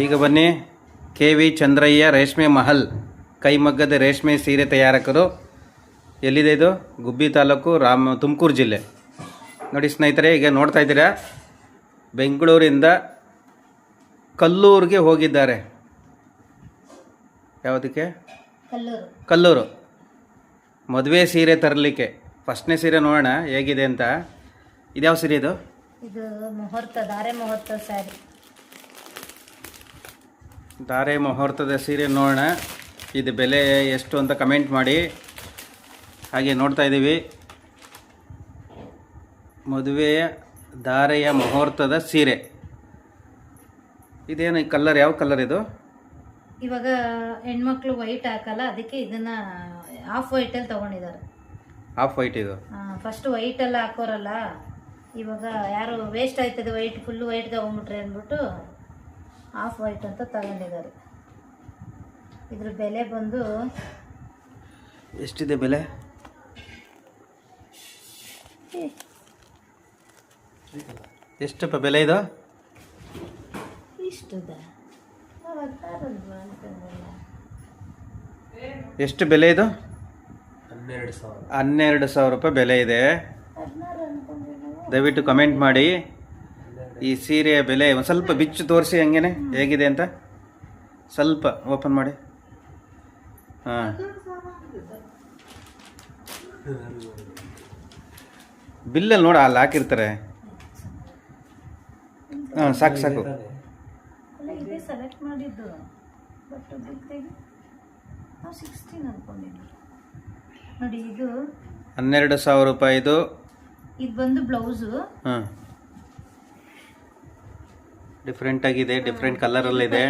ಈಗ ಬನ್ನಿ. KV ಚಂದ್ರಯ್ಯ ರೇಷ್ಮೆ ಮಹಲ್ ಕೈಮಗ್ಗದ ರೇಷ್ಮೆ ಸೀರೆ ತಯಾರಕರು. ಎಲ್ಲಿದೆ ಇದು? ಗುಬ್ಬಿ ತಾಲೂಕು, ತುಮಕೂರು ಜಿಲ್ಲೆ. ನೋಡಿ ಸ್ನೇಹಿತರೆ, ಈಗ ನೋಡ್ತಾ ಇದ್ದೀರಾ, ಬೆಂಗಳೂರಿಂದ ಕಲ್ಲೂರಿಗೆ ಹೋಗಿದ್ದಾರೆ. ಯಾವುದಕ್ಕೆ? ಕಲ್ಲೂರು. ಮದುವೆ ಸೀರೆ ತರಲಿಕ್ಕೆ. ಫಸ್ಟ್ನೇ ಸೀರೆ ನೋಡೋಣ ಹೇಗಿದೆ ಅಂತ. ಇದ್ಯಾವ ಸೀರೆ ಇದು? ಇದು ಮುಹೂರ್ತ, ಧಾರೆ ಮುಹೂರ್ತ ಸ್ಯಾರಿ. ಧಾರೆ ಮುಹೂರ್ತದ ಸೀರೆ ನೋಡೋಣ. ಇದು ಬೆಲೆ ಎಷ್ಟು ಅಂತ ಕಮೆಂಟ್ ಮಾಡಿ. ಹಾಗೆ ನೋಡ್ತಾ ಇದ್ದೀವಿ, ಮದುವೆಯ ಧಾರೆಯ ಮುಹೂರ್ತದ ಸೀರೆ. ಇದೇನು ಈ ಕಲರ್? ಯಾವ ಕಲರ್ ಇದು? ಇವಾಗ ಹೆಣ್ಮಕ್ಳು ವೈಟ್ ಹಾಕಲ್ಲ, ಅದಕ್ಕೆ ಇದನ್ನ ಆಫ್ ವೈಟಲ್ಲಿ ತಗೊಂಡಿದ್ದಾರೆ. ಆಫ್ ವೈಟ್ ಇದು. ಫಸ್ಟ್ ವೈಟಲ್ಲಿ ಹಾಕೋರಲ್ಲ, ಇವಾಗ ಯಾರು ವೇಸ್ಟ್ ಆಯ್ತದೆ ವೈಟ್, ಫುಲ್ ವೈಟ್ ತಗೊಂಡ್ಬಿಟ್ರೆ ಅಂದ್ಬಿಟ್ಟು ಆಫ್ ವೈಟ್ ಅಂತ ತಗೊಂಡಿದ್ದಾರೆ. ಇದ್ರ ಬೆಲೆ ಬಂದು ಎಷ್ಟಿದೆ ಬೆಲೆ? ಎಷ್ಟಪ್ಪ ಬೆಲೆ ಇದು? ಎಷ್ಟು ಬೆಲೆ ಇದು? 12,000 ರೂಪಾಯಿ ಬೆಲೆ ಇದೆ. ದಯವಿಟ್ಟು ಕಮೆಂಟ್ ಮಾಡಿ ಈ ಸೀರೆಯ ಬೆಲೆ. ಒಂದು ಸ್ವಲ್ಪ ಬಿಚ್ಚು ತೋರಿಸಿ ಹಂಗೇನೆ ಹೇಗಿದೆ ಅಂತ. ಸ್ವಲ್ಪ ಓಪನ್ ಮಾಡಿ. ಹಾಂ, ಬಿಲ್ಲಲ್ಲಿ ನೋಡ, ಅಲ್ಲಿ ಹಾಕಿರ್ತಾರೆ. ಹಾಂ, ಸಾಕು ಸಾಕು. ಸೆಲೆಕ್ಟ್ ಮಾಡಿದ್ದು ಬಟ್ ನೋಡಿ, ಇದು 12,000 ರೂಪಾಯಿ ಇದು. ಇದು ಬಂದು ಬ್ಲೌಸು. ಹಾಂ, ಡಿಫ್ರೆಂಟ್ ಆಗಿದೆ, ಡಿಫ್ರೆಂಟ್ ಕಲರಲ್ಲಿದೆ.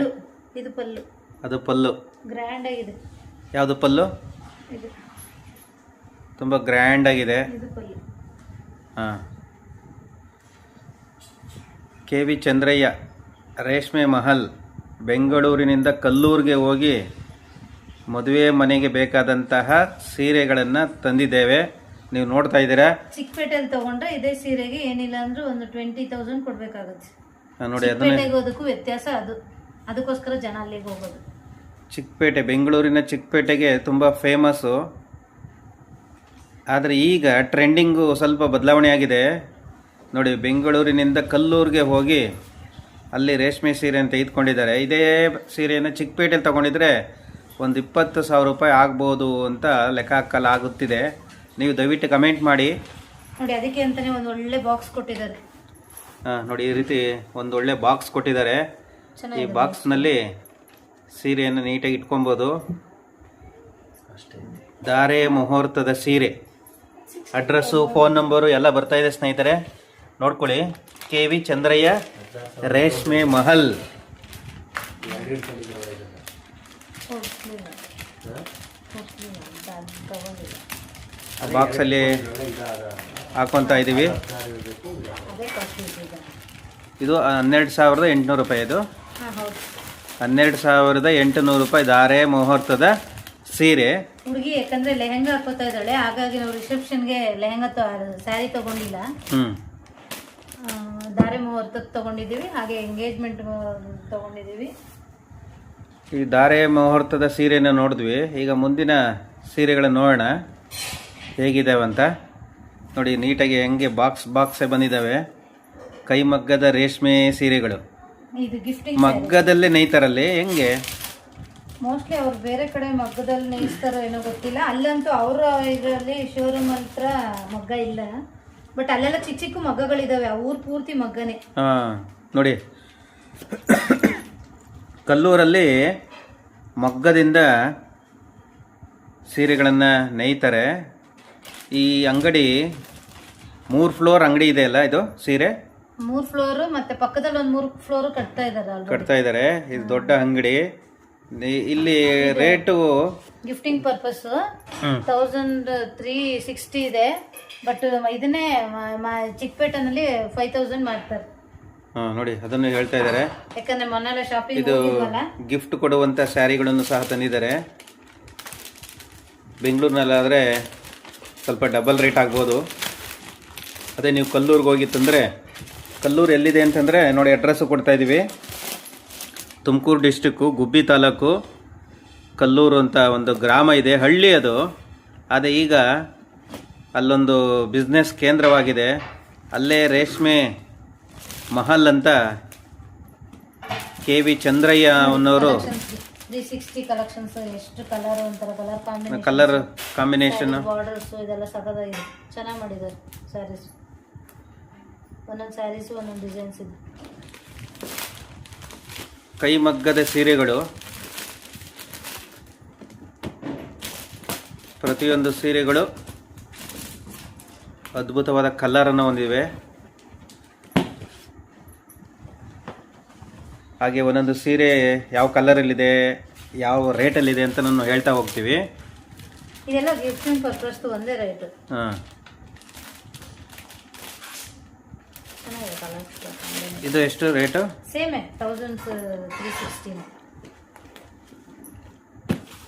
ಇದು ಪಲ್ಲು. ಅದು ಪಲ್ಲು ಗ್ರ್ಯಾಂಡ್ ಆಗಿದೆ. ಯಾವುದು ಪಲ್ಲು? ಇದು ತುಂಬ ಗ್ರ್ಯಾಂಡ್ ಆಗಿದೆ. ಇದು ಪಲ್ಲು. ಹಾಂ, KV ಚಂದ್ರಯ್ಯ ರೇಷ್ಮೆ ಮಹಲ್, ಬೆಂಗಳೂರಿನಿಂದ ಕಲ್ಲೂರಿಗೆ ಹೋಗಿ ಮದುವೆ ಮನೆಗೆ ಬೇಕಾದಂತಹ ಸೀರೆಗಳನ್ನು ತಂದಿದ್ದೇವೆ. ನೀವು ನೋಡ್ತಾ ಇದ್ದೀರಾ. ಚಿಕ್ಕಪೇಟೆಯಲ್ಲಿ ತಗೊಂಡ್ರೆ ಇದೇ ಸೀರೆಗೆ ಏನಿಲ್ಲ ಅಂದ್ರೆ ಒಂದು 20,000 ಕೊಡ್ಬೇಕಾಗುತ್ತೆ. ನೋಡಿ, ಅದಕ್ಕೂ ವ್ಯತ್ಯಾಸ ಅದು. ಅದಕ್ಕೋಸ್ಕರ ಜನ ಅಲ್ಲಿಗೆ ಹೋಗೋದು. ಚಿಕ್ಕಪೇಟೆ, ಬೆಂಗಳೂರಿನ ಚಿಕ್ಕಪೇಟೆಗೆ ತುಂಬ ಫೇಮಸ್ಸು. ಆದರೆ ಈಗ ಟ್ರೆಂಡಿಂಗು ಸ್ವಲ್ಪ ಬದಲಾವಣೆ ಆಗಿದೆ. ನೋಡಿ, ಬೆಂಗಳೂರಿನಿಂದ ಕಲ್ಲೂರಿಗೆ ಹೋಗಿ ಅಲ್ಲಿ ರೇಷ್ಮೆ ಸೀರೆ ಅಂತ ಇದ್ಕೊಂಡಿದ್ದಾರೆ. ಇದೇ ಸೀರೆಯನ್ನು ಚಿಕ್ಕಪೇಟೆಯಲ್ಲಿ ತೊಗೊಂಡಿದ್ರೆ ಒಂದು 20,000 ರೂಪಾಯಿ ಆಗ್ಬೋದು ಅಂತ ಲೆಕ್ಕ ಹಾಕಲಾಗುತ್ತಿದೆ. ನೀವು ದಯವಿಟ್ಟು ಕಮೆಂಟ್ ಮಾಡಿ. ನೋಡಿ, ಅದಕ್ಕೆ ಅಂತಲೇ ಒಂದು ಒಳ್ಳೆ ಬಾಕ್ಸ್ ಕೊಟ್ಟಿದ್ದಾರೆ. ಹಾಂ, ನೋಡಿ, ಈ ರೀತಿ ಒಂದು ಒಳ್ಳೆ ಬಾಕ್ಸ್ ಕೊಟ್ಟಿದ್ದಾರೆ. ಈ ಬಾಕ್ಸ್ನಲ್ಲಿ ಸೀರೆಯನ್ನು ನೀಟಾಗಿ ಇಟ್ಕೊಬೋದು. ಧಾರೆ ಮುಹೂರ್ತದ ಸೀರೆ. ಅಡ್ರೆಸ್ಸು, ಫೋನ್ ನಂಬರು ಎಲ್ಲ ಬರ್ತಾ ಇದೆ ಸ್ನೇಹಿತರೆ, ನೋಡ್ಕೊಳ್ಳಿ. KV ಚಂದ್ರಯ್ಯ ರೇಷ್ಮೆ ಮಹಲ್. ಬಾಕ್ಸಲ್ಲಿ ಹಾಕೊತಾ ಇದ್ದೀವಿ. ಇದು 12,800 ರೂಪಾಯಿ. ಇದು 12,800 ರೂಪಾಯಿ ಧಾರೆ ಮುಹೂರ್ತದ ಸೀರೆ. ಹುಡುಗಿ ಯಾಕಂದ್ರೆ ಲೆಹಂಗಾ ಹಾಕೋತಾ ಇದ್ದಾಳೆ, ಹಾಗಾಗಿ ನಾವು ರಿಸೆಪ್ಷನ್ಗೆ ಲೆಹಂಗಾ ಸ್ಯಾರಿ ತಗೊಂಡಿಲ್ಲ. ಧಾರೆ ಮುಹೂರ್ತಕ್ಕೆ ತಗೊಂಡಿದ್ದೀವಿ, ಹಾಗೆ ಎಂಗೇಜ್ಮೆಂಟ್ ತಗೊಂಡಿದ್ದೀವಿ. ಈ ಧಾರೆ ಮುಹೂರ್ತದ ಸೀರೆನ ನೋಡಿದ್ವಿ. ಈಗ ಮುಂದಿನ ಸೀರೆಗಳನ್ನು ನೋಡೋಣ ಹೇಗಿದ್ದಾವೆ ಅಂತ. ನೋಡಿ, ನೀಟಾಗಿ ಹೆಂಗೆ ಬಾಕ್ಸೇ ಬಂದಿದ್ದಾವೆ. ಕೈಮಗ್ಗದ ರೇಷ್ಮೆ ಸೀರೆಗಳು. ಇದು ಗಿಫ್ಟಿಂಗ್. ಮಗ್ಗದಲ್ಲೇ ನೇಯ್ತಾರಲ್ಲಿ ಹೆಂಗೆ? ಮೋಸ್ಟ್ಲಿ ಅವ್ರು ಬೇರೆ ಕಡೆ ಮಗ್ಗದಲ್ಲಿ ನೇಯಿಸ್ತಾರೋ ಏನೋ ಗೊತ್ತಿಲ್ಲ. ಅಲ್ಲಂತೂ ಅವರ ಇದರಲ್ಲಿ ಶೋರೂಮ್ ಹತ್ರ ಮಗ್ಗ ಇಲ್ಲ, ಬಟ್ ಅಲ್ಲೆಲ್ಲ ಚಿಕ್ಕ ಚಿಕ್ಕ ಮಗ್ಗಗಳಿದಾವೆ. ಊರು ಪೂರ್ತಿ ಮಗ್ಗನೇ. ಹಾಂ, ನೋಡಿ, ಕಲ್ಲೂರಲ್ಲಿ ಮಗ್ಗದಿಂದ ಸೀರೆಗಳನ್ನು ನೇಯ್ತಾರೆ. ಈ ಅಂಗಡಿ 3 ಫ್ಲೋರ್ ಅಂಗಡಿ ಇದೆ ಅಲ್ಲ ಇದು ಸೀರೆ? 3 ಫ್ಲೋರು, ಮತ್ತೆ ಪಕ್ಕದಲ್ಲಿ ಒಂದು 3 ಫ್ಲೋರು ಕಟ್ತಾ ಇದ್ದಾರೆ. ಇದು ದೊಡ್ಡ ಅಂಗಡಿ. ಇಲ್ಲಿ ರೇಟು ಗಿಫ್ಟಿಂಗ್ ಪರ್ಪಸ್ 1,360 ಇದೆ, ಬಟ್ ಇದನ್ನೇ ಚಿಕ್ಕಪೇಟೆನಲ್ಲಿ 5,000 ಮಾಡ್ತಾರೆ. ಹಾಂ, ನೋಡಿ, ಅದನ್ನು ಹೇಳ್ತಾ ಇದ್ದಾರೆ. ಯಾಕಂದ್ರೆ ಮೊನ್ನೆಲ್ಲ ಶಾಪಿಂಗ್ ಇದು ಗಿಫ್ಟ್ ಕೊಡುವಂಥ ಸ್ಯಾರಿಗಳನ್ನು ಸಹ ತಂದಿದ್ದಾರೆ. ಬೆಂಗಳೂರಿನಲ್ಲಾದರೆ ಸ್ವಲ್ಪ ಡಬಲ್ ರೇಟ್ ಆಗ್ಬೋದು. ಅದೇ ನೀವು ಕಲ್ಲೂರಿಗೆ ಹೋಗಿ ತಂದರೆ, ಕಲ್ಲೂರು ಎಲ್ಲಿದೆ ಅಂತಂದರೆ ನೋಡಿ, ಅಡ್ರೆಸ್ಸು ಕೊಡ್ತಾ ಇದ್ದೀವಿ. ತುಮಕೂರು ಡಿಸ್ಟಿಕ್ಕು ಗುಬ್ಬಿ ತಾಲೂಕು ಕಲ್ಲೂರು ಅಂತ ಒಂದು ಗ್ರಾಮ ಇದೆ, ಹಳ್ಳಿ ಅದು. ಆದರೆ ಈಗ ಅಲ್ಲೊಂದು ಬಿಸ್ನೆಸ್ ಕೇಂದ್ರವಾಗಿದೆ. ಅಲ್ಲೇ ರೇಷ್ಮೆ ಮಹಲ್ ಅಂತ ಕೆ ವಿ ಚಂದ್ರಯ್ಯ ಅನ್ನೋರು 360 ಕಲೆಕ್ಷನ್ಸ್, ಎಷ್ಟು ಕಲರ್, ಒಂಥರ ಕಲರ್ ಕಾಂಬಿನೇಷನ್, ಬಾರ್ಡರ್ಸ್ ಇದೆಲ್ಲ ಸಖತ್ತಾಗಿದೆ, ಚೆನ್ನಾಗಿ ಮಾಡಿದ್ದಾರೆ ಸ್ಯಾರೀಸ್. ಒಂದೊಂದು ಸ್ಯಾರೀಸು ಒಂದೊಂದು ಡಿಸೈನ್ಸ್ ಇದೆ. ಕೈಮಗ್ಗದ ಸೀರೆಗಳು, ಪ್ರತಿಯೊಂದು ಸೀರೆಗಳು ಅದ್ಭುತವಾದ ಕಲರನ್ನು ಹೊಂದಿವೆ. ಹಾಗೆ ಒಂದೊಂದು ಸೀರೆ ಯಾವ ಕಲರಲ್ಲಿದೆ, ಯಾವ ರೇಟಲ್ಲಿದೆ ಅಂತ ನಾನು ಹೇಳ್ತಾ ಹೋಗ್ತೀವಿ. ಇದೆಲ್ಲ ಗಿಫ್ಟಿಂಗ್ ಪರ್ಪಸ್ ಒಂದೇ ರೇಟ್. ಹಾಂ, ಚೆನ್ನಾಗಿದೆ ಕಲರ್ಸ್. ಇದು ಎಷ್ಟು ರೇಟು? ಸೇಮೇ 1360,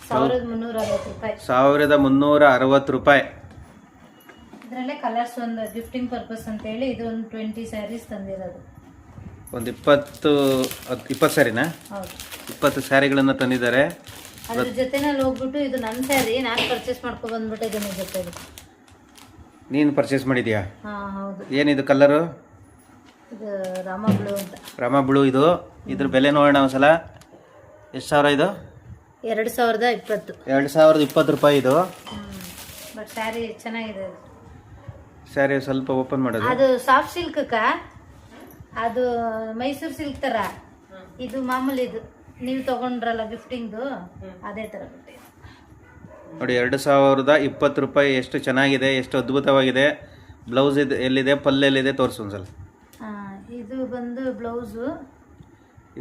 1360 ರೂಪಾಯಿ. 1360 ರೂಪಾಯಿ. ಇದರಲ್ಲೇ ಕಲರ್ಸ್ ಒಂದು ಗಿಫ್ಟಿಂಗ್ ಪರ್ಪಸ್ ಅಂತ ಹೇಳಿ ಇದು ಒಂದು 20 ಸ್ಯಾರೀಸ್ ತಂದಿರೋದು. ಒಂದು 20 ಸ್ಯಾರಿನಾ? ಹೌದು, 20 ಸ್ಯಾರಿಗಳನ್ನು ತಂದಿದ್ದಾರೆ. ಅದ್ರ ಜೊತೆನಲ್ಲಿ ಹೋಗ್ಬಿಟ್ಟು ಇದು ನನ್ನ ಸ್ಯಾರಿ, ನಾನು ಪರ್ಚೇಸ್ ಮಾಡ್ಕೊ ಬಂದ್ಬಿಟ್ಟಿದ್ದೀನಿ ನಿಮ್ಮ ಜೊತೆಗೆ. ನೀನು ಪರ್ಚೇಸ್ ಮಾಡಿದ್ಯಾ? ಹಾಂ ಹೌದು. ಏನಿದು ಕಲರು? ಇದು ರಾಮ ಬ್ಲೂ ಅಂತ. ರಾಮ ಬ್ಲೂ. ಇದು ಇದ್ರ ಬೆಲೆ ನೋಡೋಣ ಒಂದ್ಸಲ. ಎಷ್ಟು ಸಾವಿರ ಇದು? 2020. 2020 ರೂಪಾಯಿ ಇದು. ಬಟ್ ಸ್ಯಾರಿ ಚೆನ್ನಾಗಿದೆ. ಸ್ಯಾರಿ ಸ್ವಲ್ಪ ಓಪನ್ ಮಾಡೋದು. ಅದು ಸಾಫ್ಟ್ ಸಿಲ್ಕ್, ಅದು ಮೈಸೂರು ಸಿಲ್ಕ್ ತರ. ಇದು ಮಾಮೂಲಿ, ಇದು ನೀವು ತಗೊಂಡ್ರಲ್ಲ ಗಿಫ್ಟಿಂಗ್ದು, ಅದೇ ತರ ನೋಡಿ. 2020 ರೂಪಾಯಿ. ಎಷ್ಟು ಚೆನ್ನಾಗಿದೆ, ಎಷ್ಟು ಅದ್ಭುತವಾಗಿದೆ. ಬ್ಲೌಸ್ ಇದು ಎಲ್ಲಿದೆ, ಪಲ್ಲೆ ಎಲ್ಲಿದೆ ತೋರಿಸು ಒಂದ್ಸಲ. ಇದು ಬಂದು ಬ್ಲೌಸು.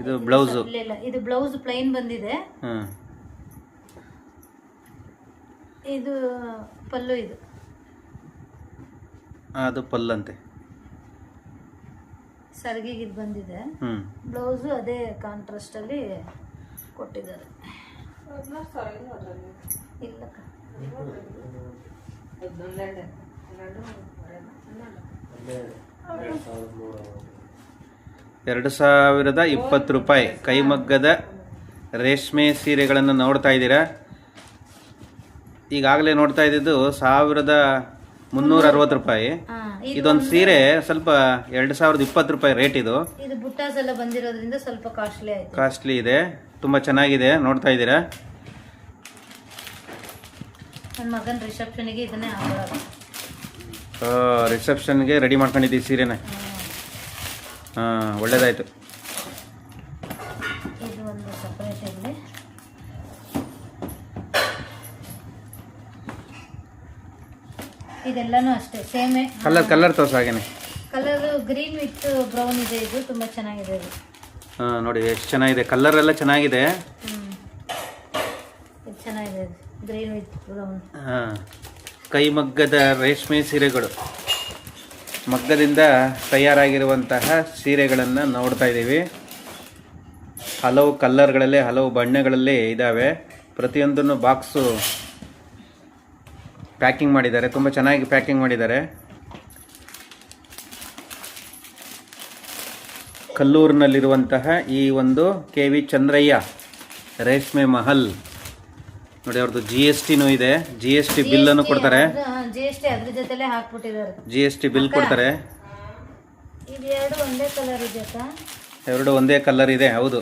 ಇದು ಬ್ಲೌಸು. ಇಲ್ಲ, ಇದು ಬ್ಲೌಸ್ ಪ್ಲೈನ್ ಬಂದಿದೆ. ಇದು ಪಲ್ಲು. ಇದು ಅದು ಪಲ್ಲಂತೆ, ಸರ್ಗಿಗೆ ಇದು ಬಂದಿದೆ. ಬ್ಲೌಸು ಅದೇ ಕಾಂಟ್ರಾಸ್ಟ್ ಅಲ್ಲಿ ಕೊಟ್ಟಿದ್ದಾರೆ. ಇಲ್ಲಕ್ಕ, 2020 ರೂಪಾಯಿ ಕೈಮಗ್ಗದ ರೇಷ್ಮೆ ಸೀರೆಗಳನ್ನು ನೋಡ್ತಾ ಇದ್ದೀರಾ. ಈಗಾಗಲೇ ನೋಡ್ತಾ ಇದ್ದಿದ್ದು 1360 ರೂಪಾಯಿ. ಇದೊಂದು ಸೀರೆ ಸ್ವಲ್ಪ 2020 ರೂಪಾಯಿ ರೇಟ್. ಇದು ಬುಟ್ಟಾಸ್ ಎಲ್ಲ ಬಂದಿರೋದ್ರಿಂದ ಸ್ವಲ್ಪ ಕಾಸ್ಟ್ಲಿ ಇದೆ. ತುಂಬ ಚೆನ್ನಾಗಿದೆ, ನೋಡ್ತಾ ಇದ್ದೀರಾ. ನನ್ನ ಮಗನ ರಿಸೆಪ್ಷನ್ಗೆ ಇದನ್ನೇ ಹಾಕೊಳ್ಳೋದು. ರಿಸೆಪ್ಷನ್ಗೆ ರೆಡಿ ಮಾಡ್ಕೊಂಡಿದ್ದೀವಿ ಸೀರೆನ. ಹಾಂ, ಒಳ್ಳೇದಾಯಿತು. ಇದು ಒಂದು ಸಪ್ರೇಟ್ ಇದೆ. ಇದೆಲ್ಲನೂ ಅಷ್ಟೇ ಸೇಮೇ. ಕಲರ್ ತೋರ್ಸು ಹಾಗೇನೆ. ಕಲರ್ ಗ್ರೀನ್ ವಿತ್ ಬ್ರೌನ್ ಇದೆ. ಇದು ತುಂಬ ಚೆನ್ನಾಗಿದೆ. ಇದು ಹಾಂ, ನೋಡಿ ಎಷ್ಟು ಚೆನ್ನಾಗಿದೆ. ಕಲರ್ ಎಲ್ಲ ಚೆನ್ನಾಗಿದೆ. ಇದು ಚೆನ್ನಾಗಿದೆ, ಗ್ರೀನ್ ವಿತ್ ಬ್ರೌನ್. ಹಾಂ, ಕೈಮಗ್ಗದ ರೇಷ್ಮೆ ಸೀರೆಗಳು, ಮಗ್ಗದಿಂದ ತಯಾರಾಗಿರುವಂತಹ ಸೀರೆಗಳನ್ನು ನೋಡ್ತಾ ಇದ್ದೀವಿ. ಹಲವು ಕಲ್ಲರ್ಗಳಲ್ಲಿ, ಹಲವು ಬಣ್ಣಗಳಲ್ಲಿ ಇದ್ದಾವೆ. ಪ್ರತಿಯೊಂದನ್ನು ಬಾಕ್ಸು ಪ್ಯಾಕಿಂಗ್ ಮಾಡಿದ್ದಾರೆ, ತುಂಬ ಚೆನ್ನಾಗಿ ಪ್ಯಾಕಿಂಗ್ ಮಾಡಿದ್ದಾರೆ. ಕಲ್ಲೂರಿನಲ್ಲಿರುವಂತಹ ಈ ಒಂದು ಕೆ ವಿ ಚಂದ್ರಯ್ಯ ರೇಷ್ಮೆ ಮಹಲ್ ನೋಡಿ. ಅವ್ರದ್ದು GST ಇದೆ. GST ಬಿಲ್ಲನ್ನು ಕೊಡ್ತಾರೆ. GST ಅದ್ರ ಜೊತೆಲೇ ಹಾಕ್ಬಿಟ್ಟಿದ್ದಾರೆ. GST ಬಿಲ್ ಕೊಡ್ತಾರೆ. ಇದು ಎರಡು ಒಂದೇ ಕಲರ್ ಇದೆ ಅಕ್ಕ? ಎರಡು ಒಂದೇ ಕಲರ್ ಇದೆ, ಹೌದು.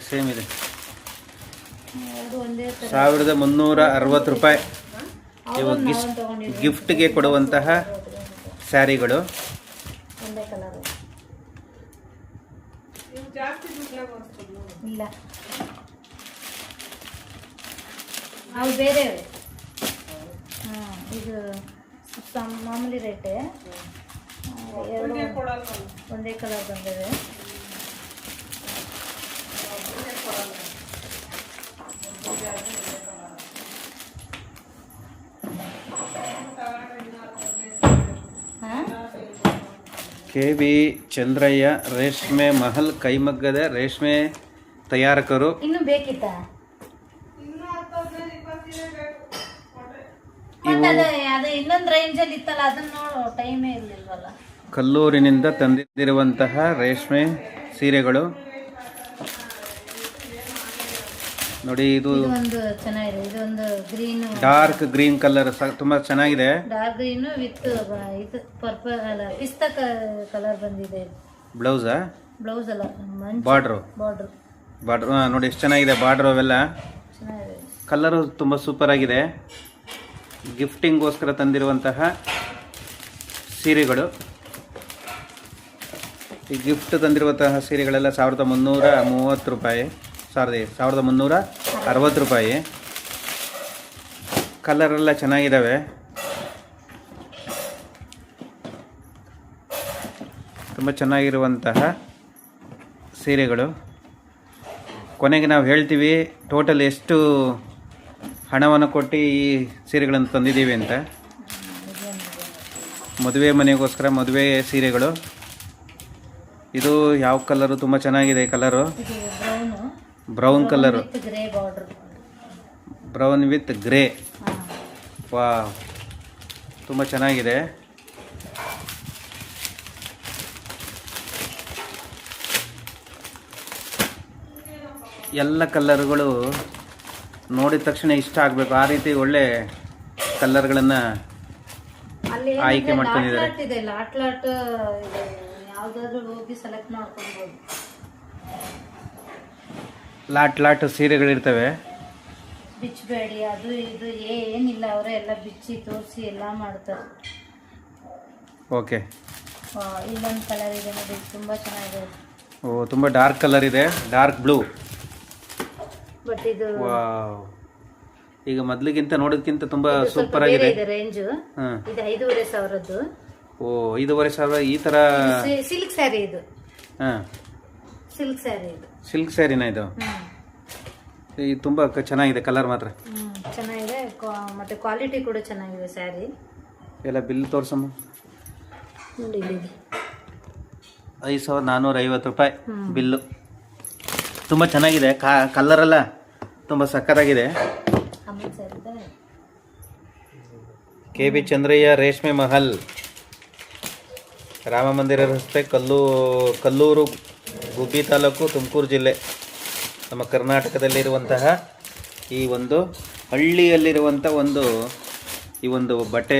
ಸೇಮ್ ಇದೆ. 1360 ರೂಪಾಯಿ. ಇವು ಗಿಫ್ಟ್ಗೆ ಕೊಡುವಂತಹ ಸ್ಯಾರಿಗಳು. ಒಂದೇ ಕಲರ್ ಇಲ್ಲ, ಅವು ಬೇರೆ. ಇದು ಮಾಮೂಲಿ ರೇಟೇ. ಎರಡು ಒಂದೇ ಕಲರ್ ಬಂದಿದೆ. ಕೆ ವಿ ಚಂದ್ರಯ್ಯ ರೇಷ್ಮೆ ಮಹಲ್ ಕೈಮಗ್ಗದ ರೇಷ್ಮೆ ತಯಾರಕರು. ಇನ್ನು ಬೇಕಿತ್ತಾ? ಅದು ಇನ್ನೊಂದು ರೇಂಜಲ್ಲಿ ಇತ್ತಲ್ಲ, ಅದನ್ನ ನೋಡು. ಟೈಮೇ ಇರಲಿಲ್ವಲ್ಲ. ಕಲ್ಲೂರಿನಿಂದ ತಂದಿರುವಂತಹ ರೇಷ್ಮೆ ಸೀರೆಗಳು ನೋಡಿ. ಇದು ಇದು ಒಂದು ಚೆನ್ನಾಗಿದೆ. ಇದೊಂದು ಗ್ರೀನ್, ಡಾರ್ಕ್ ಗ್ರೀನ್ ಕಲರ್ ತುಂಬಾ ಚೆನ್ನಾಗಿದೆ. ಡಾರ್ಕ್ ಗ್ರೀನ್ ವಿತ್ ಇದು ಪರ್ಪಲ್ ಅಲ್ಲ ಪಿಸ್ತಾ ಕಲರ್ ಬಂದಿದೆ. ಬ್ಲೌಸಾ? ಬ್ಲೌಸ್ ಅಲ್ಲ, ಬಾರ್ಡ್ರು. ಬಾರ್ಡ್ರ್ ನೋಡಿ ಎಷ್ಟು ಚೆನ್ನಾಗಿದೆ ಬಾರ್ಡ್ರ್. ಅವೆಲ್ಲ ಚೆನ್ನಾಗಿದೆ. ಕಲರು ತುಂಬ ಸೂಪರ್ ಆಗಿದೆ. ಗಿಫ್ಟಿಂಗ್ಗೋಸ್ಕರ ತಂದಿರುವಂತಹ ಸೀರೆಗಳು. ಈ ಗಿಫ್ಟ್ ತಂದಿರುವಂತಹ ಸೀರೆಗಳೆಲ್ಲ 1330 ರೂಪಾಯಿ, 1360 ರೂಪಾಯಿ. ಕಲರೆಲ್ಲ ಚೆನ್ನಾಗಿದ್ದಾವೆ. ತುಂಬ ಚೆನ್ನಾಗಿರುವಂತಹ ಸೀರೆಗಳು. ಕೊನೆಗೆ ನಾವು ಹೇಳ್ತೀವಿ ಟೋಟಲ್ ಎಷ್ಟು ಹಣವನ್ನು ಕೊಟ್ಟು ಈ ಸೀರೆಗಳನ್ನು ತಂದಿದ್ದೀವಿ ಅಂತ. ಮದುವೆ ಮನೆಗೋಸ್ಕರ ಮದುವೆ ಸೀರೆಗಳು. ಇದು ಯಾವ ಕಲರು? ತುಂಬ ಚೆನ್ನಾಗಿದೆ colour. Brown colour, brown with grey. ವಾ, ತುಂಬ ಚೆನ್ನಾಗಿದೆ. ಎಲ್ಲ ಕಲರ್ಗಳು ನೋಡಿದ ತಕ್ಷಣ ಇಷ್ಟ ಆಗಬೇಕು, ಆ ರೀತಿ ಒಳ್ಳೆ ಕಲರ್ಗಳನ್ನು ಆಯ್ಕೆ ಮಾಡ್ಕೊಂಡಿದ್ದಾರೆ. ಲಾಟ್ ಸೀರೆಗಳಿರ್ತವೆ. ಬಿಚ್ಚಬೇಡಿ, ಅದು ಇದು ಏನಿಲ್ಲ, ಅವರೇ ಎಲ್ಲ ಬಿಚ್ಚಿ ತೋರಿಸಿ ಎಲ್ಲ ಮಾಡ್ತಾರೆ. ಓಕೆ, ಇಲ್ಲೊಂದು ಕಲರ್ ಇದೆ ನೋಡಿ, ತುಂಬ ಚೆನ್ನಾಗಿದೆ. ಓ, ತುಂಬ ಡಾರ್ಕ್ ಕಲರ್ ಇದೆ, ಡಾರ್ಕ್ ಬ್ಲೂ. ಬಟ್ ಇದು ಈಗ ಮೊದಲಿಗಿಂತ ನೋಡೋದಕ್ಕಿಂತ ತುಂಬಾ ಸೂಪರ್ ಆಗಿದೆ. ರೇಂಜ್ ಇದು 5,500. ಓ, 5,500 ಈ ತರ ಸಿಲ್ಕ್ ಸ್ಯಾರಿ ಇದು. ಸಿಲ್ಕ್ ಸ್ಯಾರಿ ಇದು. ಸಿಲ್ಕ್ ಸ್ಯಾರಿನಾ ಇದು? ಇದು ತುಂಬಾ ಚೆನ್ನಾಗಿದೆ ಕಲರ್ ಮಾತ್ರ. ಚೆನ್ನಾಗಿದೆ, ಮತ್ತೆ ಕ್ವಾಲಿಟಿ ಕೂಡ ಚೆನ್ನಾಗಿದೆ ಸ್ಯಾರಿ. ಎಲ್ಲ ಬಿಲ್ ತೋರ್ಸಮ್ಮ ನೋಡಿ. 5,450 ರೂಪಾಯಿ ಬಿಲ್ಲು. ತುಂಬ ಚೆನ್ನಾಗಿದೆ, ಕಲರೆಲ್ಲ ತುಂಬ ಸಕ್ಕತ್ತಾಗಿದೆ. KB ಚಂದ್ರಯ್ಯ ರೇಷ್ಮೆ ಮಹಲ್, ರಾಮ ಮಂದಿರ ರಸ್ತೆ, ಕಲ್ಲೂರು, ಗುಬ್ಬಿ ತಾಲೂಕು, ತುಮಕೂರು ಜಿಲ್ಲೆ, ನಮ್ಮ ಕರ್ನಾಟಕದಲ್ಲಿರುವಂತಹ ಈ ಒಂದು ಹಳ್ಳಿಯಲ್ಲಿರುವಂಥ ಈ ಒಂದು ಬಟ್ಟೆ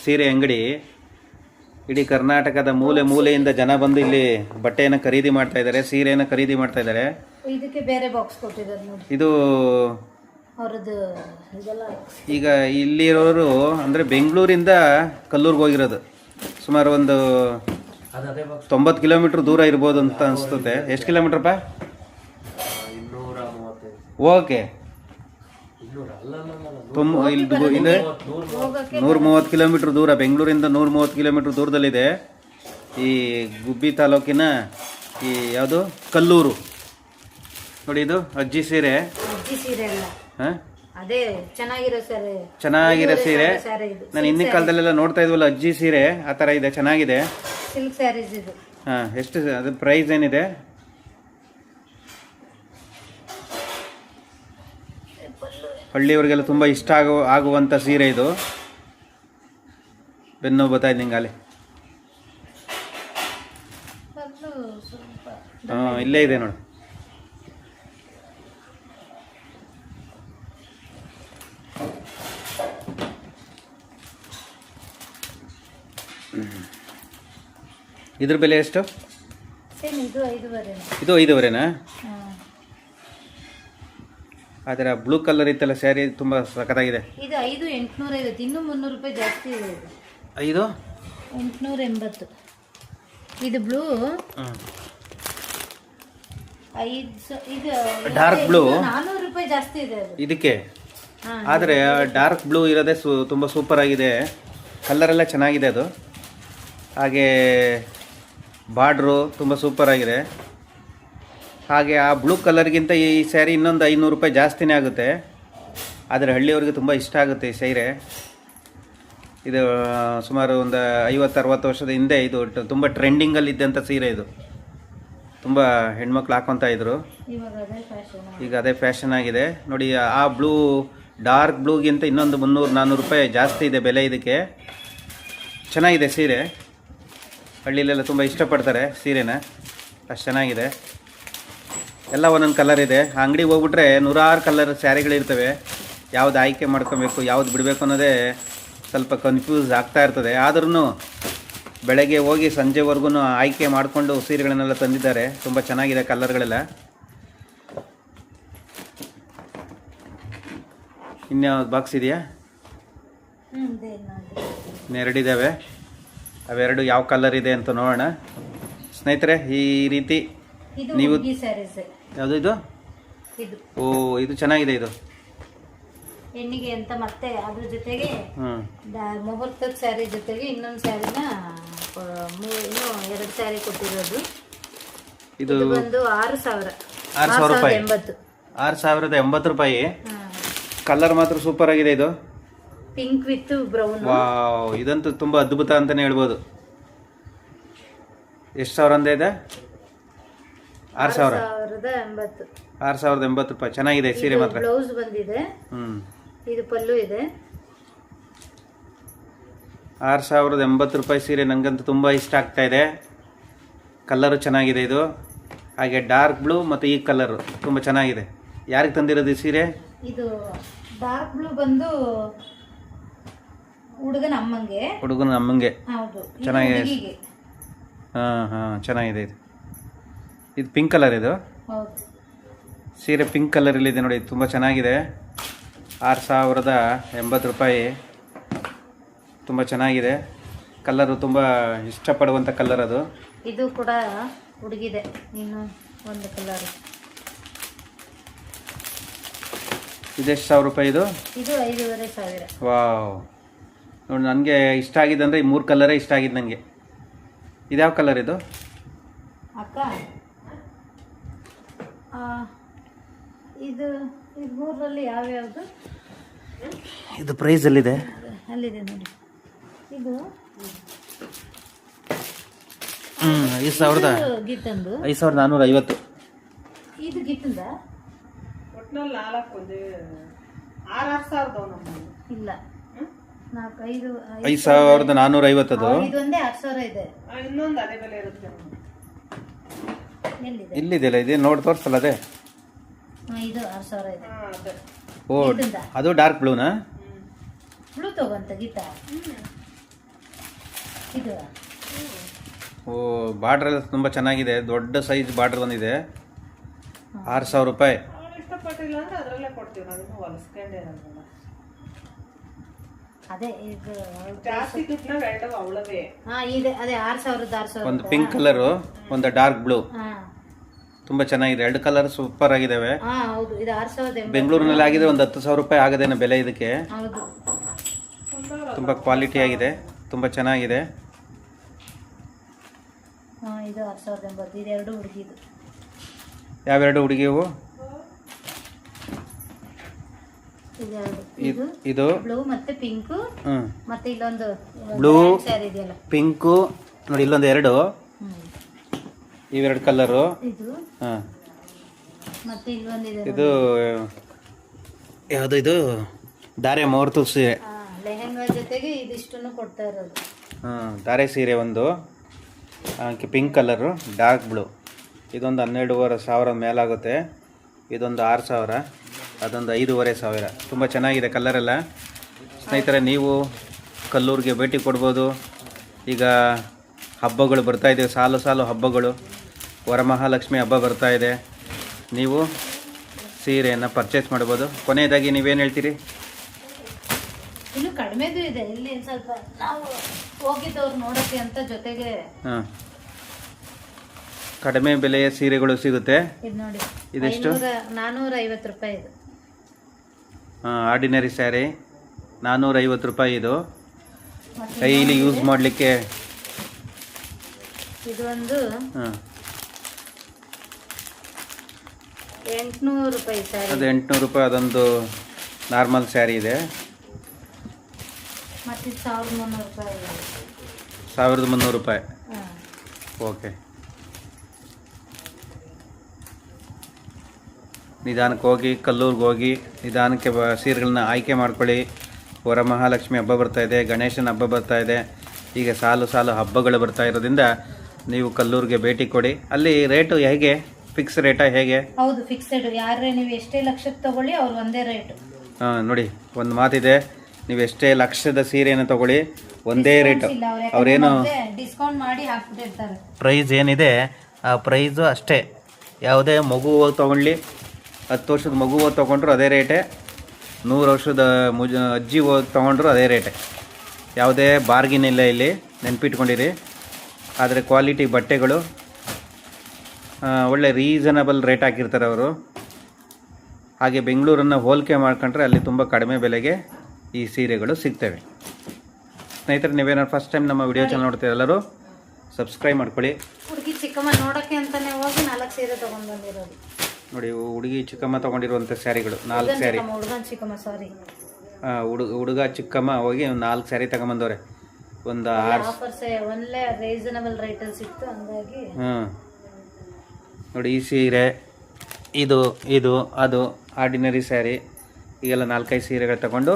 ಸೀರೆ ಅಂಗಡಿ. ಇಡೀ ಕರ್ನಾಟಕದ ಮೂಲೆ ಮೂಲೆಯಿಂದ ಜನ ಬಂದು ಇಲ್ಲಿ ಬಟ್ಟೆಯನ್ನು ಖರೀದಿ ಮಾಡ್ತಾ ಇದ್ದಾರೆ, ಸೀರೆಯನ್ನು ಖರೀದಿ ಮಾಡ್ತಾ ಇದ್ದಾರೆ. ಇದಕ್ಕೆ ಬೇರೆ ಬಾಕ್ಸ್ ಕೊಟ್ಟಿದ್ದಾರೆ ನೋಡಿ. ಇದು ಅವರದ್ದು ಇದೆಲ್ಲ. ಈಗ ಇಲ್ಲಿರೋರು ಅಂದರೆ ಬೆಂಗಳೂರಿಂದ ಕಲ್ಲೂರಿಗೆ ಹೋಗಿರೋದು. ಸುಮಾರು ಒಂದು 90 ಕಿಲೋಮೀಟ್ರ್ ದೂರ ಇರ್ಬೋದು ಅಂತ ಅನಿಸ್ತದೆ. ಎಷ್ಟು ಕಿಲೋಮೀಟ್ರಪ್ಪ? 230. ಓಕೆ, ಇಲ್ಲಿ 130 ಕಿಲೋಮೀಟ್ರ್ ದೂರ, ಬೆಂಗಳೂರಿಂದ 130 ಕಿಲೋಮೀಟ್ರ್ ದೂರದಲ್ಲಿದೆ ಈ ಗುಬ್ಬಿ ತಾಲೂಕಿನ ಈ ಯಾವುದು ಕಲ್ಲೂರು. ನೋಡಿ, ಇದು ಅಜ್ಜಿ ಸೀರೆ. ಅದೇ ಚೆನ್ನಾಗಿರೋ ಸೀರೆ. ನಾನು ಹಿಂದಿನ ಕಾಲದಲ್ಲೆಲ್ಲ ನೋಡ್ತಾ ಇದ್ವಲ್ಲ ಅಜ್ಜಿ ಸೀರೆ, ಆ ಥರ ಇದೆ, ಚೆನ್ನಾಗಿದೆ. ಸಿಲ್ಕ್ ಸ್ಯಾರೀಸ್ ಇದು. ಎಷ್ಟು ಅದು ಪ್ರೈಸ್ ಏನಿದೆ? ಹಳ್ಳಿಯವರಿಗೆಲ್ಲ ತುಂಬ ಇಷ್ಟ ಆಗುವಂಥ ಸೀರೆ ಇದು. ಬೆನ್ನು ಬತ್ತಾಯ್ತು ನಿಂಗಾಲೆ. ಇಲ್ಲೇ ಇದೆ ನೋಡು. ಇದ್ರ ಬೆಲೆ ಎಷ್ಟು? ಇದು 5,500ನಾ? ಆದರೆ ಬ್ಲೂ ಕಲರ್ ಇತ್ತಲ್ಲ ಸ್ಯಾರಿ, ತುಂಬ ಸಖತ್ತಾಗಿದೆ. ಇದು 5,850. ಇನ್ನೂ 300 ರೂಪಾಯಿ ಜಾಸ್ತಿ ಇದೆ. 5,880. ಇದು ಬ್ಲೂ. ಇದು ಡಾರ್ಕ್ ಬ್ಲೂ 400 ರೂಪಾಯಿ ಜಾಸ್ತಿ ಇದೆ ಇದಕ್ಕೆ. ಆದರೆ ಡಾರ್ಕ್ ಬ್ಲೂ ಇರೋದೇ ತುಂಬ ಸೂಪರ್ ಆಗಿದೆ. ಕಲರೆಲ್ಲ ಚೆನ್ನಾಗಿದೆ ಅದು. ಹಾಗೆ ಬಾರ್ಡ್ರು ತುಂಬ ಸೂಪರ್ ಆಗಿದೆ. ಹಾಗೆ ಆ ಬ್ಲೂ ಕಲರ್ಗಿಂತ ಈ ಸ್ಯಾರಿ ಇನ್ನೊಂದು 500 ರೂಪಾಯಿ ಜಾಸ್ತಿನೇ ಆಗುತ್ತೆ. ಆದರೆ ಹಳ್ಳಿಯವ್ರಿಗೆ ತುಂಬ ಇಷ್ಟ ಆಗುತ್ತೆ ಈ ಸೀರೆ. ಇದು ಸುಮಾರು ಒಂದು 50-60 ವರ್ಷದ ಹಿಂದೆ ಇದು ತುಂಬ ಟ್ರೆಂಡಿಂಗಲ್ಲಿದ್ದಂಥ ಸೀರೆ. ಇದು ತುಂಬ ಹೆಣ್ಮಕ್ಳು ಹಾಕೊತಾ ಇದ್ರು. ಈಗ ಅದೇ ಫ್ಯಾಷನ್ ಆಗಿದೆ ನೋಡಿ. ಆ ಬ್ಲೂ, ಡಾರ್ಕ್ ಬ್ಲೂಗಿಂತ ಇನ್ನೊಂದು 300-400 ರೂಪಾಯಿ ಜಾಸ್ತಿ ಇದೆ ಬೆಲೆ ಇದಕ್ಕೆ. ಚೆನ್ನಾಗಿದೆ ಸೀರೆ. ಹಳ್ಳಿಲೆಲ್ಲ ತುಂಬ ಇಷ್ಟಪಡ್ತಾರೆ ಸೀರೆನ, ಅಷ್ಟು ಚೆನ್ನಾಗಿದೆ. ಎಲ್ಲ ಒಂದೊಂದು ಕಲರ್ ಇದೆ. ಆ ಅಂಗಡಿಗೆ ಹೋಗ್ಬಿಟ್ರೆ ನೂರಾರು ಕಲರ್ ಸ್ಯಾರಿಗಳಿರ್ತವೆ. ಯಾವ್ದು ಆಯ್ಕೆ ಮಾಡ್ಕೊಬೇಕು, ಯಾವ್ದು ಬಿಡಬೇಕು ಅನ್ನೋದೇ ಸ್ವಲ್ಪ ಕನ್ಫ್ಯೂಸ್ ಆಗ್ತಾ ಇರ್ತದೆ. ಆದ್ರೂ ಬೆಳಗ್ಗೆ ಹೋಗಿ ಸಂಜೆವರೆಗೂ ಆಯ್ಕೆ ಮಾಡಿಕೊಂಡು ಸೀರೆಗಳನ್ನೆಲ್ಲ ತಂದಿದ್ದಾರೆ. ತುಂಬ ಚೆನ್ನಾಗಿದೆ ಕಲರ್ಗಳೆಲ್ಲ. ಇನ್ಯಾವ್ದು ಬಾಕ್ಸ್ ಇದೆಯಾ? ಇನ್ನೆರಡಿದ್ದಾವೆ. ಅವೆರಡು ಯಾವ ಕಲರ್ ಇದೆ ಅಂತ ನೋಡೋಣ ಸ್ನೇಹಿತರೆ. ಈ ರೀತಿ ನೀವು ಯಾವುದು ಇದು? ಓ, ಇದು ಚೆನ್ನಾಗಿದೆ. ಇದು ಹೆಣ್ಣಿಗೆ ಅಂತ ಮತ್ತೆ ಅದ್ರ ಜೊತೆಗೆ ಮುಹೂರ್ತದ ಸ್ಯಾರಿ ಜೊತೆಗೆ ಇನ್ನೊಂದು ಸ್ಯಾರಿನ ಇನ್ನೂ 2 ಸ್ಯಾರಿ ಕೊಟ್ಟಿರೋದು. ಇದು ಬಂದು 6,000 ರೂಪಾಯಿ. 6,080 ರೂಪಾಯಿ. ಕಲರ್ ಮಾತ್ರ ಸೂಪರ್ ಆಗಿದೆ. ಇದು ಪಿಂಕ್ ವಿತ್ ಬ್ರೌನ್. ವಾವ್, ಇದಂತೂ ತುಂಬ ಅದ್ಭುತ ಅಂತಾನೆ ಹೇಳ್ಬೋದು. ಎಷ್ಟು ಸಾವಿರ ಅಂದೆ ಇದೆ? 6,080. 6,080 ರೂಪಾಯಿ. ಚೆನ್ನಾಗಿದೆ ಸೀರೆ ಮಾತ್ರ. ಬ್ಲೌಸ್ ಬಂದಿದೆ. ಇದು ಪಲ್ಲು ಇದೆ. 6,080 ರೂಪಾಯಿ ಸೀರೆ ನಂಗಂತೂ ತುಂಬ ಇಷ್ಟ ಆಗ್ತಾ ಇದೆ. ಕಲರು ಚೆನ್ನಾಗಿದೆ ಇದು. ಹಾಗೆ ಡಾರ್ಕ್ ಬ್ಲೂ ಮತ್ತು ಈ ಕಲರು ತುಂಬ ಚೆನ್ನಾಗಿದೆ. ಯಾರಿಗೆ ತಂದಿರೋದು ಈ ಸೀರೆ? ಇದು ಡಾರ್ಕ್ ಬ್ಲೂ ಬಂದು ಹುಡುಗನ ಅಮ್ಮಂಗೆ. ಹೌದು, ಚೆನ್ನಾಗಿದೆ. ಚೆನ್ನಾಗಿದೆ ಇದು. ಇದು ಪಿಂಕ್ ಕಲರ್. ಇದು ಸೀರೆ ಪಿಂಕ್ ಕಲರಲ್ಲಿದೆ ನೋಡಿ, ತುಂಬ ಚೆನ್ನಾಗಿದೆ. 6,080 ರೂಪಾಯಿ. ತುಂಬ ಚೆನ್ನಾಗಿದೆ. ಕಲರು ತುಂಬ ಇಷ್ಟಪಡುವಂಥ ಕಲರ್ ಅದು. ಇದು ಕೂಡ ಹುಡುಗಿದೆ. ಇನ್ನು ಒಂದು ಕಲರ್. ಇದೆಷ್ಟು ಸಾವಿರ ರೂಪಾಯಿ ಇದು? ಇದು 5,500. ವಾವ್, ನೋಡಿ ನನಗೆ ಇಷ್ಟ ಆಗಿದ್ದಂದರೆ ಈ 3 ಕಲರೇ ಇಷ್ಟ ಆಗಿದ್ದು ನನಗೆ. ಇದ್ಯಾವ ಕಲರ್ ಇದು ಅಕ್ಕ? ಇದು 3ರಲ್ಲಿ ಯಾವ್ಯಾವುದು? ಇದು ಪ್ರೈಸಲ್ಲಿದೆ. ಅಲ್ಲಿದೆ ನೋಡಿ. ಇದು 5,000 ಗೀತಂದು 5,450. ಇದು ಗೀತಂದ ಇಲ್ಲ, 5,450. ಅದು ಇದೊಂದೇ 6,000 ಇದೆ. ಇಲ್ಲಿದೆಯಲ್ಲ, ಇದೆ ನೋಡಿ ತೋರಿಸಲ್ಲ. ಅದೇ ಇದು 6,000 ಇದೆ. ಓ, ಅದು ಡಾರ್ಕ್ ಬ್ಲೂನಾ? ಬ್ಲೂ ತಗೊಂತ ಗೀತ. ಇದು ಓ, ಬಾರ್ಡರ್ ಎಲ್ಲ ತುಂಬ ಚೆನ್ನಾಗಿದೆ. ದೊಡ್ಡ ಸೈಜ್ ಬಾರ್ಡರ್ ಬಂದಿದೆ. 6,000 ರೂಪಾಯಿ. ಅದೇ ಇದು ಅದೇ 6,000 ಒಂದು ಪಿಂಕ್ ಕಲರು, ಒಂದು ಡಾರ್ಕ್ ಬ್ಲೂ. ತುಂಬ ಚೆನ್ನಾಗಿದೆ. 2 ಕಲರ್ ಸೂಪರ್ ಆಗಿದ್ದಾವೆ. ಹೌದು, ಇದು 6,080. ಬೆಂಗಳೂರಿನಲ್ಲಿ ಆಗಿದೆ ಒಂದು 10,000 ರೂಪಾಯಿ ಆಗದೇನೆ ಬೆಲೆ ಇದಕ್ಕೆ. ಹೌದು, ತುಂಬ ಕ್ವಾಲಿಟಿ ಆಗಿದೆ, ತುಂಬ ಚೆನ್ನಾಗಿದೆ. ಇದು 6,080. ಇದೆರಡು ಹುಡುಗಿದು. ಯಾವೆರಡು ಹುಡುಗಿವು? ಇದು ಬ್ಲೂ ಮತ್ತೆ ಪಿಂಕ್. ಮತ್ತೆ ಇಲ್ಲೊಂದು ಬ್ಲೂ ಸ್ಯಾರಿ ಇದೆಯಲ್ಲ, ಪಿಂಕು ನೋಡಿ. ಇಲ್ಲೊಂದು 2 ಇವೆರಡು ಕಲರು. ಇದು ಮತ್ತೆ ಇಲ್ಲೊಂದಿದೆ. ಇದು ಯಾವುದು? ಇದು ಧಾರೆ ಮುಹೂರ್ತ ಸೀರೆ. ಲೆಹಂಗಾ ಜೊತೆಗೆ ಇದಿಷ್ಟನ್ನು ಕೊಡ್ತಾ ಇರೋದು. ಧಾರೆ ಸೀರೆ ಒಂದು ಪಿಂಕ್ ಕಲರು, ಡಾರ್ಕ್ ಬ್ಲೂ. ಇದೊಂದು 12,500 ಮೇಲಾಗುತ್ತೆ. ಇದೊಂದು 6,000, ಅದೊಂದು 5,500. ತುಂಬ ಚೆನ್ನಾಗಿದೆ ಕಲರೆಲ್ಲ. ಸ್ನೇಹಿತರೆ, ನೀವು ಕಲ್ಲೂರಿಗೆ ಭೇಟಿ ಕೊಡ್ಬೋದು. ಈಗ ಹಬ್ಬಗಳು ಬರ್ತಾಯಿದೆ, ಸಾಲು ಸಾಲು ಹಬ್ಬಗಳು. ವರಮಹಾಲಕ್ಷ್ಮಿ ಹಬ್ಬ ಬರ್ತಾ ಇದೆ. ನೀವು ಸೀರೆಯನ್ನು ಪರ್ಚೇಸ್ ಮಾಡ್ಬೋದು. ಕೊನೆಯದಾಗಿ ನೀವೇನು ಹೇಳ್ತೀರಿ? ಇನ್ನು ಕಡಿಮೆದು ಇದೆ ಇಲ್ಲಿ. ಸ್ವಲ್ಪ ನಾವು ಹೋಗಿದ್ದವ್ರು ನೋಡೋಕ್ಕೆ ಅಂತ ಜೊತೆಗೆ ಕಡಿಮೆ ಬೆಲೆಯ ಸೀರೆಗಳು ಸಿಗುತ್ತೆ. ಇದು ನೋಡಿ, ಇದೆಷ್ಟು? 450 ರೂಪಾಯಿ ಇದು. ಆರ್ಡಿನರಿ ಸ್ಯಾರಿ 450 ರೂಪಾಯಿ. ಇದು ಡೈಲಿ ಯೂಸ್ ಮಾಡಲಿಕ್ಕೆ. ಇದು ಒಂದು 800 ರೂಪಾಯಿ ಸ್ಯಾರಿ. ಅದು 800 ರೂಪಾಯಿ. ಅದೊಂದು ನಾರ್ಮಲ್ ಸ್ಯಾರಿ ಇದೆ. ಮತ್ತು 1,300 ರೂಪಾಯಿ. 1,300 ರೂಪಾಯಿ. ಓಕೆ. ನಿಧಾನಕ್ಕೆ ಹೋಗಿ, ಕಲ್ಲೂರಿಗೆ ಹೋಗಿ ನಿಧಾನಕ್ಕೆ ಸೀರೆಗಳನ್ನ ಆಯ್ಕೆ ಮಾಡ್ಕೊಳ್ಳಿ. ವರಮಹಾಲಕ್ಷ್ಮಿ ಹಬ್ಬ ಬರ್ತಾಯಿದೆ, ಗಣೇಶನ ಹಬ್ಬ ಬರ್ತಾಯಿದೆ. ಈಗ ಸಾಲು ಸಾಲು ಹಬ್ಬಗಳು ಬರ್ತಾ ಇರೋದ್ರಿಂದ ನೀವು ಕಲ್ಲೂರಿಗೆ ಭೇಟಿ ಕೊಡಿ. ಅಲ್ಲಿ ರೇಟು ಹೇಗೆ, ಫಿಕ್ಸ್ ರೇಟಾ ಹೇಗೆ? ಹೌದು, ಫಿಕ್ಸೆಡ್. ಯಾರೇ ನೀವು ಎಷ್ಟೇ ಲಕ್ಷಕ್ಕೆ ತಗೊಳ್ಳಿ ಅವ್ರು ಒಂದೇ ರೇಟು. ಹಾಂ ನೋಡಿ, ಒಂದು ಮಾತಿದೆ, ನೀವು ಎಷ್ಟೇ ಲಕ್ಷದ ಸೀರೆಯನ್ನು ತಗೊಳ್ಳಿ ಒಂದೇ ರೇಟು. ಅವರೇನು ಡಿಸ್ಕೌಂಟ್ ಮಾಡಿ ಹಾಕ್ಬಿಟ್ಟಿರ್ತಾರೆ. ಪ್ರೈಸ್ ಏನಿದೆ ಆ ಪ್ರೈಸು ಅಷ್ಟೇ. ಯಾವುದೇ ಮಗು ತೊಗೊಳ್ಳಿ, 10 ವರ್ಷದ ಮಗು ತೊಗೊಂಡ್ರು ಅದೇ ರೇಟೇ, 100 ವರ್ಷದ ಅಜ್ಜಿ ತೊಗೊಂಡ್ರು ಅದೇ ರೇಟೇ. ಯಾವುದೇ ಬಾರ್ಗಿನ್ ಇಲ್ಲ ಇಲ್ಲಿ, ನೆನ್ಪಿಟ್ಕೊಂಡಿರಿ. ಆದರೆ ಕ್ವಾಲಿಟಿ ಬಟ್ಟೆಗಳು ಒಳ್ಳೆ ರೀಸನಬಲ್ ರೇಟ್ ಹಾಕಿರ್ತಾರೆ ಅವರು. ಹಾಗೆ ಬೆಂಗಳೂರನ್ನು ಹೋಲಿಕೆ ಮಾಡ್ಕೊಂಡ್ರೆ ಅಲ್ಲಿ ತುಂಬ ಕಡಿಮೆ ಬೆಲೆಗೆ ಈ ಸೀರೆಗಳು ಸಿಗ್ತವೆ. ಸ್ನೇಹಿತರೆ, ನೀವೇನಾದ್ರು ಫಸ್ಟ್ ಟೈಮ್ ನಮ್ಮ ವಿಡಿಯೋ ಚಾನಲ್ ನೋಡ್ತೀರ ಎಲ್ಲರೂ ಸಬ್ಸ್ಕ್ರೈಬ್ ಮಾಡ್ಕೊಳ್ಳಿ. ಹುಡುಗಿ ಚಿಕ್ಕಮ್ಮ ನೋಡೋಕ್ಕೆ ಅಂತಾನೆ ಹೋಗಿ 4 ಸೀರೆ ತೊಗೊಂಡು ಬಂದಿರೋದು ನೋಡಿ. ಹುಡುಗಿ ಚಿಕ್ಕಮ್ಮ ತೊಗೊಂಡಿರುವಂಥ ಸ್ಯಾರಿಗಳು 4 ಸ್ಯಾರಿ. ಹುಡುಗನ್ ಚಿಕ್ಕಮ್ಮ, ಸಾರಿ, ಹುಡುಗ ಚಿಕ್ಕಮ್ಮ ಹೋಗಿ ಒಂದು 4 ಸ್ಯಾರಿ ತಗೊಂಬಂದವ್ರೆ. ಒಂದು 6 ಆಫರ್ಸ್ ಒಳ್ಳೆ ರೀಸನಬಲ್ ರೇಟಲ್ಲಿ ಸಿಕ್ತು, ಹಂಗಾಗಿ. ನೋಡಿ, ಈ ಸೀರೆ, ಇದು ಅದು ಆರ್ಡಿನರಿ ಸ್ಯಾರಿ, ಈಗೆಲ್ಲ 4-5 ಸೀರೆಗಳು ತಗೊಂಡು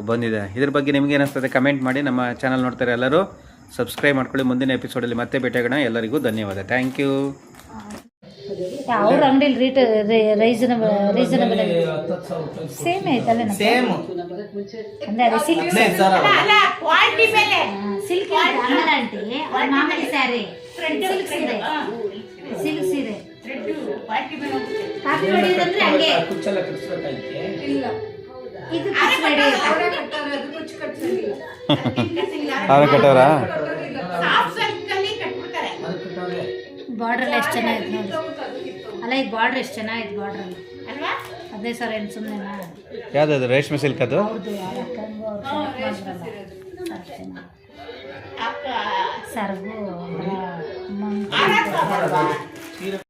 ಬಂದಿದೆ. ಇದ್ರ ಬಗ್ಗೆ ನಿಮ್ಗೆ ಏನಿಸ್ತದೆ ಕಮೆಂಟ್ ಮಾಡಿ. ನಮ್ಮ ಚಾನಲ್ ನೋಡ್ತಾರೆ ಎಲ್ಲರೂ ಸಬ್ಸ್ಕ್ರೈಬ್ ಮಾಡ್ಕೊಳ್ಳಿ. ಮುಂದಿನ ಎಪಿಸೋಡಲ್ಲಿ ಮತ್ತೆ ಭೇಟಿಯಾಗೋಣ. ಎಲ್ಲರಿಗೂ ಧನ್ಯವಾದ. Thank you. ಅವ್ರ ಅಂಗಡಿಲಿ ರೀಸನಬಲ್ ಸೇಮ್ ಐತಲ್ಲ, ಅಂದ್ರೆ ಅದೇ ಸಿಲ್ಕ್ ಮಾಮೂಲಿ ಸ್ಯಾರಿ, ಸಿಲ್ಕ್ ಸೀರೆ ಕಾಫಿ ಹೊಡಿಯೋದಂದ್ರೆ ಹಂಗೆ. ಇದು ಕಟ್ಟೋರಾ? ಬಾರ್ಡರ್ ಎಷ್ಟು ಚೆನ್ನಾಗಿದೆ ನೋಡಿ. ಅಲ್ಲ, ಈಗ ಬಾರ್ಡರ್ ಎಷ್ಟು ಚೆನ್ನಾಗಿದೆ ಬಾರ್ಡ್ರಲ್ಲಿ ಅಲ್ವಾ? ಅದೇ ಸರ್, ಏನು ಸುಮ್ಮನೆ ಯಾವ್ದು ರೇಷ್ಮೆ ಸಿಲ್ಕ್ ಅದು? ಹೌದು, ಸರ್ಗು